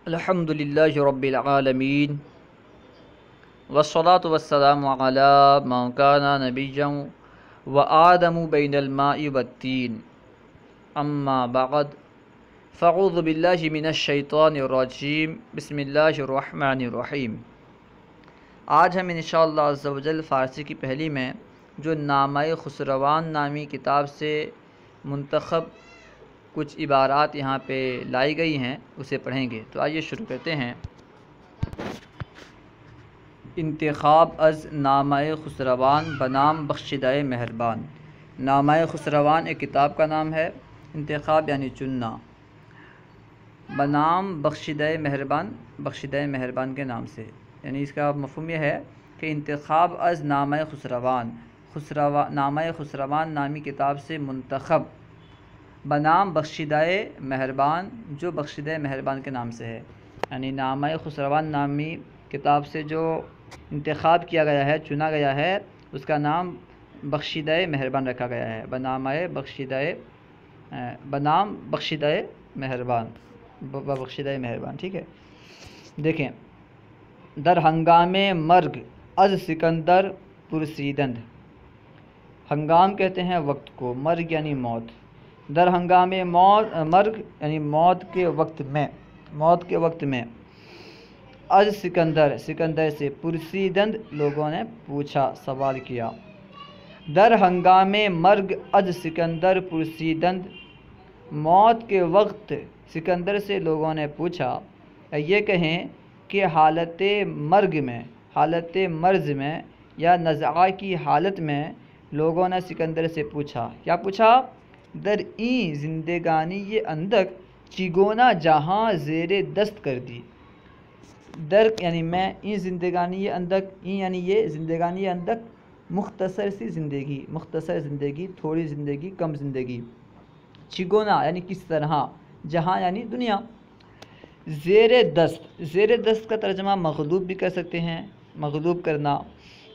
الحمدللہ رب العالمین والصلاة والسلام علی من کان نبیا وآدم بین الماء والتین اما بعد فاعوذ باللہ من الشیطان الرجیم بسم اللہ الرحمن الرحیم۔ آج ہم انشاءاللہ عز و جل فارسی کی پہلی میں جو نامہ خسروان نامی کتاب سے منتخب کچھ عبارات یہاں پہ لائی گئی ہیں اسے پڑھیں گے۔ تو آئیے شروع کرتے ہیں۔ انتخاب از نامہ خسروان بنام بخشدہ مہربان۔ نامہ خسروان ایک کتاب کا نام ہے، انتخاب یعنی چننا، بنام بخشدہ مہربان، بخشدہ مہربان کے نام سے، یعنی اس کا مفہوم یہ ہے کہ انتخاب از نامہ خسروان، نامہ خسروان نامی کتاب سے منتخب، بنام بخشدہ مہربان جو بخشدہ مہربان کے نام سے ہے، یعنی نامہ خسروان نامی کتاب سے جو انتخاب کیا گیا ہے، چنا گیا ہے، اس کا نام بخشدہ مہربان رکھا گیا ہے، بنام بخشدہ مہربان، بخشدہ مہربان، ٹھیک ہے۔ دیکھیں، در ہنگام مرگ از سکندر پرسیدند۔ ہنگام کہتے ہیں وقت کو، مرگ یعنی موت۔ در ہنگام مرگ یعنی موت کے وقت میں از سکندر سے پرسیدند لوگوں نے پوچھا، سوال کیا۔ در ہنگام مرگ از سکندر پرسیدند، موت کے وقت سکندر سے لوگوں نے پوچھا، یہ کہیں کہ حالت مرض میں یا نزعہ کی حالت میں لوگوں نے سکندر سے پوچھا، کیا پوچھا؟ در این زندگانی یہ اندک چگونا جہاں زیر دست کر دی۔ در یعنی میں، این زندگانی یہ اندک، این یعنی یہ زندگانی یہ اندک، مختصر زندگی، تھوڑی زندگی، کم زندگی۔ چگونا یعنی کس طرح، جہاں یعنی دنیا۔ زیر دست کا ترجمہ مغلوب بھی کر سکتے ہیں، مغلوب کرنا،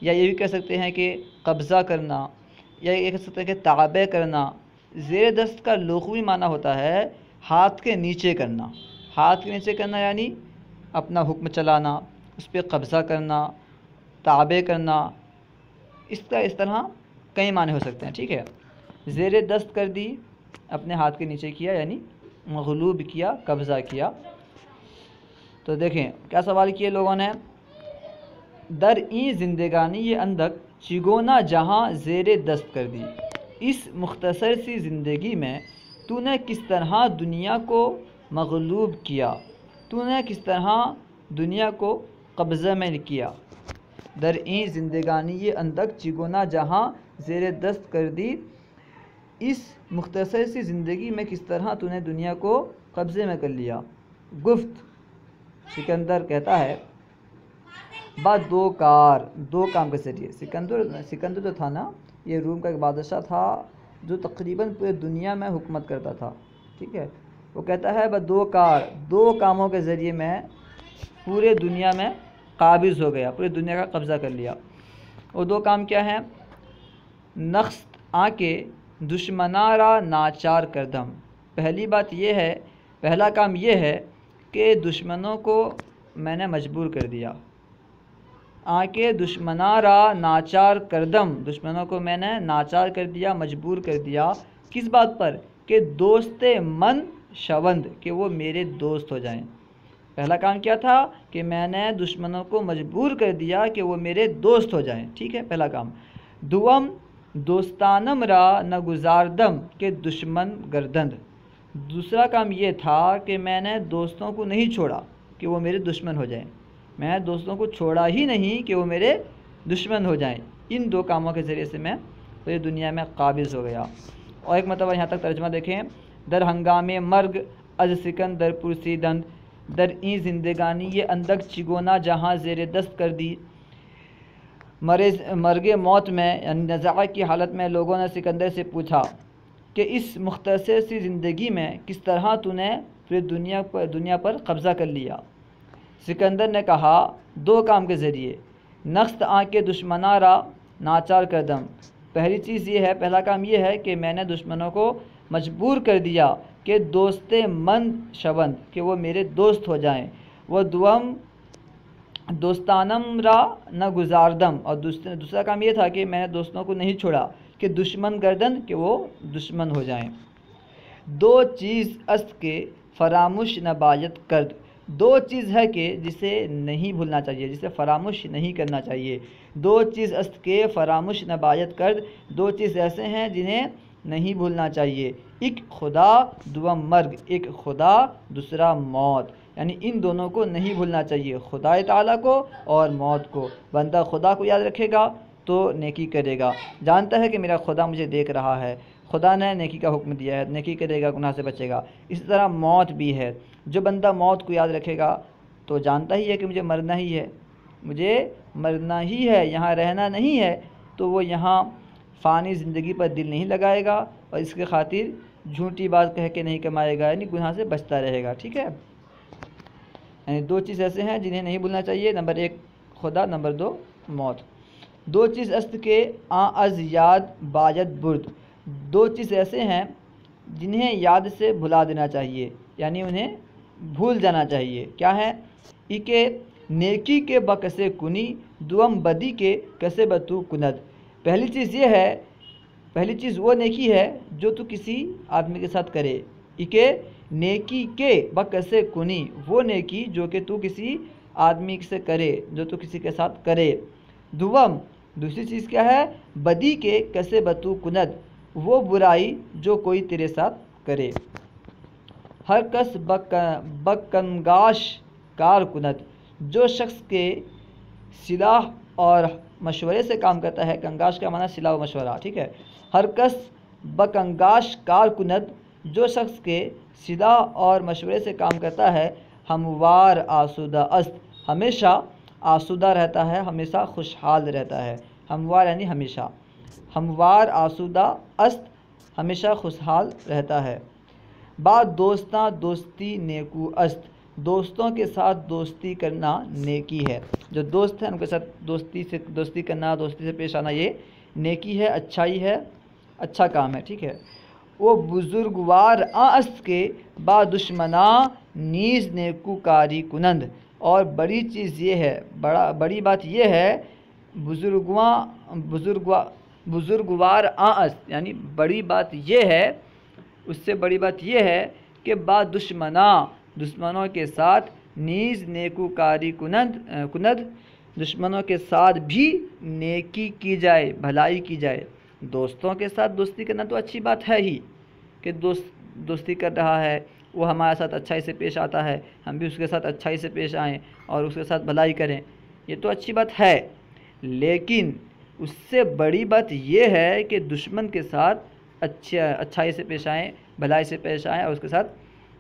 یا یہ بھی کہہ سکتے ہیں کہ قبضہ کرنا، یا یہ کہہ سکتے ہیں کہ تعبیہ کرنا۔ زیر دست کا لغوی معنی ہوتا ہے ہاتھ کے نیچے کرنا، ہاتھ کے نیچے کرنا یعنی اپنا حکم چلانا، اس پہ قبضہ کرنا، تعبیہ کرنا، اس طرح کئی معنی ہو سکتے ہیں، ٹھیک ہے۔ زیر دست کر دی، اپنے ہاتھ کے نیچے کیا، یعنی مغلوب کیا، قبضہ کیا۔ تو دیکھیں کیا سوال کیے لوگوں نے، در این زندگانی یہ اندک چگونا جہاں زیر دست کر دی، اس مختصر سی زندگی میں تو نے کس طرح دنیا کو مغلوب کیا، تو نے کس طرح دنیا کو قبضہ میں کیا۔ در این زندگانی یہ اندک چگونا جہاں زیر دست کر دی، اس مختصر سی زندگی میں کس طرح تو نے دنیا کو قبضے میں کر لیا۔ گفت، سکندر کہتا ہے، با دو کام کے ذریعے۔ سکندر جو تھا نا، یہ روم کا ایک بادشاہ تھا جو تقریباً پورے دنیا میں حکومت کرتا تھا، ٹھیک ہے۔ وہ کہتا ہے دو کاموں کے ذریعے میں پورے دنیا میں قابض ہو گیا، پورے دنیا کا قبضہ کر لیا۔ وہ دو کام کیا ہیں؟ نخست آنکے دشمنا را ناچار کردم۔ پہلا کام یہ ہے کہ دشمنوں کو میں نے مجبور کر دیا۔ آنکے دشمنا را ناچار کردم، دشمنوں کو میں نے ناچار کر دیا، مجبور کر دیا۔ کس بات پر؟ کہ دوست من شوند، کہ وہ میرے دوست ہو جائیں۔ پہلا کام کیا تھا کہ میں نے دشمنوں کو مجبور کر دیا کہ وہ میرے دوست ہو جائیں، ٹھیک ہے، پہلا کام۔ دوم، دوستانم را نگزاردم، کہ دشمن گردند۔ دوسرا کام یہ تھا کہ میں نے دوستوں کو نہیں چھوڑا کہ وہ میرے دشمن ہو جائیں، میں دوستوں کو چھوڑا ہی نہیں کہ وہ میرے دشمن ہو جائیں۔ ان دو کاموں کے ذریعے سے میں پوری دنیا میں قابض ہو گیا۔ اور ایک مرتبہ یہاں تک ترجمہ دیکھیں، در ہنگام مرگ از سکندر پرسیدند، در این زندگانی یہ اندک چگونا جہاں زیر دست کر دی۔ مرگ موت میں یعنی نزعہ کی حالت میں لوگوں نے سکندر سے پوچھا کہ اس مختصر سی زندگی میں کس طرح تو نے پوری دنیا پر قبضہ کر لیا۔ سکندر نے کہا، دو کام کے ذریعے، نخست آنکے دشمنا را ناچار کردم۔ پہلی چیز یہ ہے، پہلا کام یہ ہے کہ میں نے دشمنوں کو مجبور کر دیا کہ دوست من شوند، کہ وہ میرے دوست ہو جائیں۔ و دوم دوستانم را نہ گزاردم، اور دوسرا کام یہ تھا کہ میں نے دوستوں کو نہیں چھوڑا کہ دشمن گردن کہ وہ دشمن ہو جائیں۔ دو چیز است کے فراموش نہ باید کرد، دو چیز ہے کہ جسے نہیں بھولنا چاہیے، جسے فراموش نہیں کرنا چاہیے۔ دو چیز است کے فراموش نہ باید کرد، دو چیز ایسے ہیں جنہیں نہیں بھولنا چاہیے۔ ایک خدا دوم مرگ، ایک خدا دوسرا موت، یعنی ان دونوں کو نہیں بھولنا چاہیے، خدا تعالیٰ کو اور موت کو۔ بندہ خدا کو یاد رکھے گا تو نیکی کرے گا، جانتا ہے کہ میرا خدا مجھے دیکھ رہا ہے، خدا نے نیکی کا حکم دیا ہے، نیکی کرے گا، گناہ سے بچے گا۔ اسی طرح موت بھی ہے، جو بندہ موت کو یاد رکھے گا تو جانتا ہی ہے کہ مجھے مرنا ہی ہے، مجھے مرنا ہی ہے، یہاں رہنا نہیں ہے، تو وہ یہاں فانی زندگی پر دل نہیں لگائے گا اور اس کے خاطر جھوٹی بات کہہ کے نہیں کمائے گا، یعنی گناہ سے بچتا رہے گا، ٹھیک ہے۔ یعنی دو چیز ایسے ہیں جنہیں نہیں بھولنا چاہیے، نمبر ایک خدا، نمبر دو موت۔ دو چیز است کے از یاد باید برد، دو چیز ایسے ہیں جنہیں یاد سے بھلا دینا چاہیے، یعنی انہیں بھول جانا چاہیے۔ کیا ہے؟ ایک نیکی کے بکسے کنی، دوم بدی کے کسے بتو کند۔ پہلی چیز وہ نیکی ہے جو تو کسی آدمی کے ساتھ کرے، ایک نیکی کے بکسے کنی، وہ نیکی جو کہ تو کسی آدمی سے کرے، جو تو کسی کے ساتھ کرے۔ دوسری چیز کیا ہے؟ بدی کے کسے بتو کند، وہ برائی جو کوئی تیرے ساتھ کرے۔ ہر کس بکنگاش کار کند، جو شخص کے صلاح اور مشورے سے کام کرتا ہے، کنگاش کا معنی صلاح و مشورہ، ٹھیک ہے۔ ہر کس بکنگاش کار کند، جو شخص کے صلاح اور مشورے سے کام کرتا ہے، ہموار آسودہ است، ہمیشہ آسودہ رہتا ہے، ہمیشہ خوشحال رہتا ہے۔ ہموار یعنی ہمیشہ، ہموار آسودہ است، ہمیشہ خوشحال رہتا ہے۔ بعد دوستاں دوستی نیکو است، دوستوں کے ساتھ دوستی کرنا نیکی ہے، جو دوست ہیں ان کے ساتھ دوستی کرنا، دوستی سے پیش آنا، یہ نیکی ہے، اچھائی ہے، اچھا کام ہے، ٹھیک ہے۔ وہ بزرگوار است کے با دشمنا نیز نیکو کاری کنند، اور بڑی چیز یہ ہے، بڑی بات یہ ہے، بزرگوار است، یعنی بڑی بات یہ ہے، اس سے بڑی بات یہ ہے کہ با دشمنا، دشمنوں کے ساتھ، نیز نیکو کاری کند، دشمنوں کے ساتھ بھی نیکی کی جائے، بھلائی کی جائے۔ دوستوں کے ساتھ دوستی کرنا تو اچھی بات ہے ہی، کہ دوستی کر رہا ہے، وہ ہمارے ساتھ اچھائی سے پیش آتا ہے، ہم بھی اس کے ساتھ اچھائی سے پیش آئیں اور اس کے ساتھ بھلائی کریں، یہ تو اچھی بات ہے، لیکن اس سے بڑی بات یہ ہے کہ دشمن کے ساتھ اچھائی سے پیش آئیں، بھلائی سے پیش آئیں اور اس کے ساتھ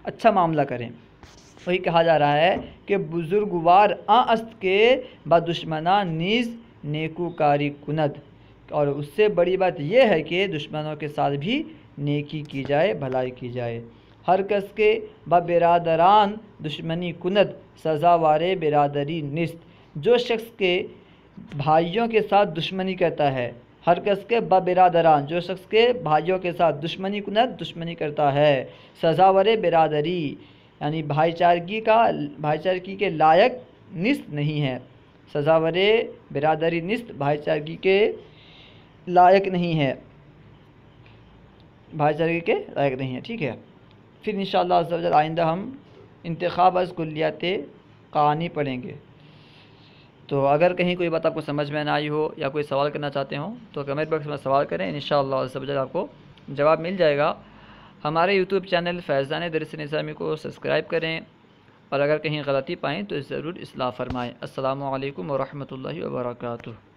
اچھا معاملہ کریں۔ وہی کہا جا رہا ہے کہ بزرگوار است کے با دشمنا نیز نیکو کاری کند، اور اس سے بڑی بات یہ ہے کہ دشمنوں کے ساتھ بھی نیکی کی جائے، بھلائی کی جائے۔ ہر کس کے با برادران دشمنی کند، سزاوار برادری نیست، جو شخص کے بھائیوں کے ساتھ دشمنی کرتا ہے، ہر کس کے با برادران، جو شخص کے بھائیوں کے ساتھ دشمنی کند، دشمنی کرتا ہے، سزاور برادری یعنی بھائی چارگی کے لائق نصف نہیں ہے، سزاور برادری نصف بھائی چارگی کے لائق نہیں ہے، بھائی چارگی کے لائق نہیں ہے، ٹھیک ہے۔ پھر انشاءاللہ عز و جل آئندہ ہم انتخاب از کلیات قانی پڑھیں گے۔ تو اگر کہیں کوئی بات آپ کو سمجھ میں نہ آئی ہو یا کوئی سوال کرنا چاہتے ہوں تو کمنٹ باکس میں سوال کریں، انشاءاللہ عز و جل آپ کو جواب مل جائے گا۔ ہمارے یوٹیوب چینل فیضان درس نظامی کو سبسکرائب کریں، اور اگر کہیں غلطی پائیں تو ضرور اصلاح فرمائیں۔ السلام علیکم ورحمۃ اللہ وبرکاتہ۔